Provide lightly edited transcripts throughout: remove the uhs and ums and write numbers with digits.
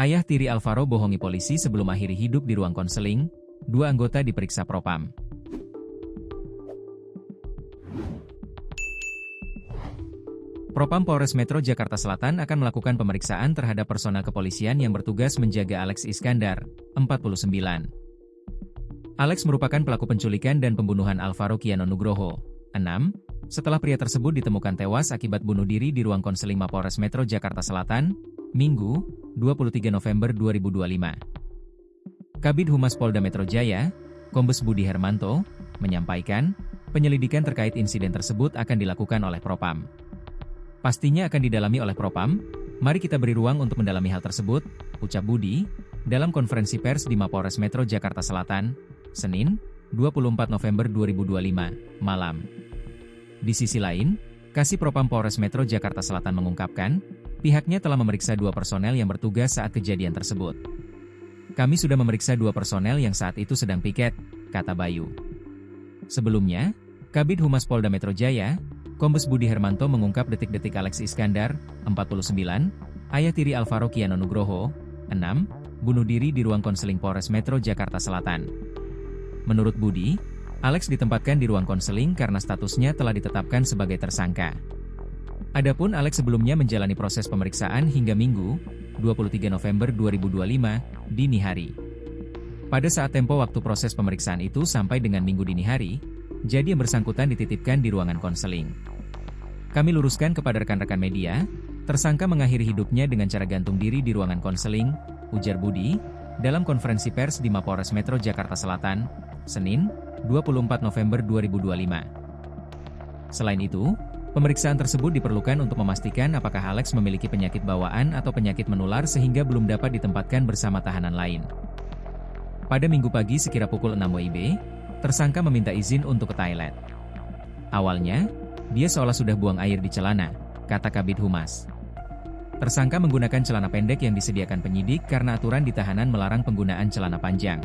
Ayah tiri Alvaro bohongi polisi sebelum akhiri hidup di ruang konseling, 2 anggota diperiksa Propam. Propam Polres Metro Jakarta Selatan akan melakukan pemeriksaan terhadap personel kepolisian yang bertugas menjaga Alex Iskandar, 49. Alex merupakan pelaku penculikan dan pembunuhan Alvaro Kiano Nugroho, 6, setelah pria tersebut ditemukan tewas akibat bunuh diri di ruang konseling Mapolres Metro Jakarta Selatan, Minggu, 23 November 2025. Kabid Humas Polda Metro Jaya, Kombes Budi Hermanto, menyampaikan, penyelidikan terkait insiden tersebut akan dilakukan oleh Propam. Pastinya akan didalami oleh Propam, mari kita beri ruang untuk mendalami hal tersebut, ucap Budi, dalam konferensi pers di Mapolres Metro Jakarta Selatan, Senin, 24 November 2025, malam. Di sisi lain, Kasih Propam Polres Metro Jakarta Selatan mengungkapkan, pihaknya telah memeriksa 2 personel yang bertugas saat kejadian tersebut. Kami sudah memeriksa 2 personel yang saat itu sedang piket, kata Bayu. Sebelumnya, Kabid Humas Polda Metro Jaya, Kombes Budi Hermanto mengungkap detik-detik Alex Iskandar, 49, ayah tiri Alvaro Kiano Nugroho, 6, bunuh diri di ruang konseling Polres Metro Jakarta Selatan. Menurut Budi, Alex ditempatkan di ruang konseling karena statusnya telah ditetapkan sebagai tersangka. Adapun Alex sebelumnya menjalani proses pemeriksaan hingga Minggu, 23 November 2025, dini hari. Pada saat tempo waktu proses pemeriksaan itu sampai dengan Minggu dini hari, jadi yang bersangkutan dititipkan di ruangan konseling. Kami luruskan kepada rekan-rekan media, tersangka mengakhiri hidupnya dengan cara gantung diri di ruangan konseling, ujar Budi, dalam konferensi pers di Mapolres Metro Jakarta Selatan, Senin, 24 November 2025. Selain itu, pemeriksaan tersebut diperlukan untuk memastikan apakah Alex memiliki penyakit bawaan atau penyakit menular sehingga belum dapat ditempatkan bersama tahanan lain. Pada Minggu pagi sekira pukul 6 WIB, tersangka meminta izin untuk ke toilet. Awalnya, dia seolah sudah buang air di celana, kata Kabid Humas. Tersangka menggunakan celana pendek yang disediakan penyidik karena aturan di tahanan melarang penggunaan celana panjang.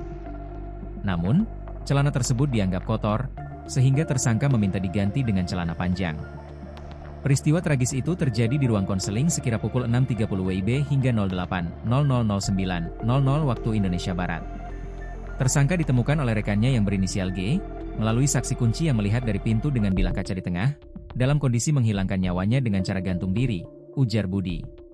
Namun, celana tersebut dianggap kotor, sehingga tersangka meminta diganti dengan celana panjang. Peristiwa tragis itu terjadi di ruang konseling sekira pukul 6.30 WIB hingga 08.0009.00 waktu Indonesia Barat. Tersangka ditemukan oleh rekannya yang berinisial G, melalui saksi kunci yang melihat dari pintu dengan bilah kaca di tengah, dalam kondisi menghilangkan nyawanya dengan cara gantung diri, ujar Budi.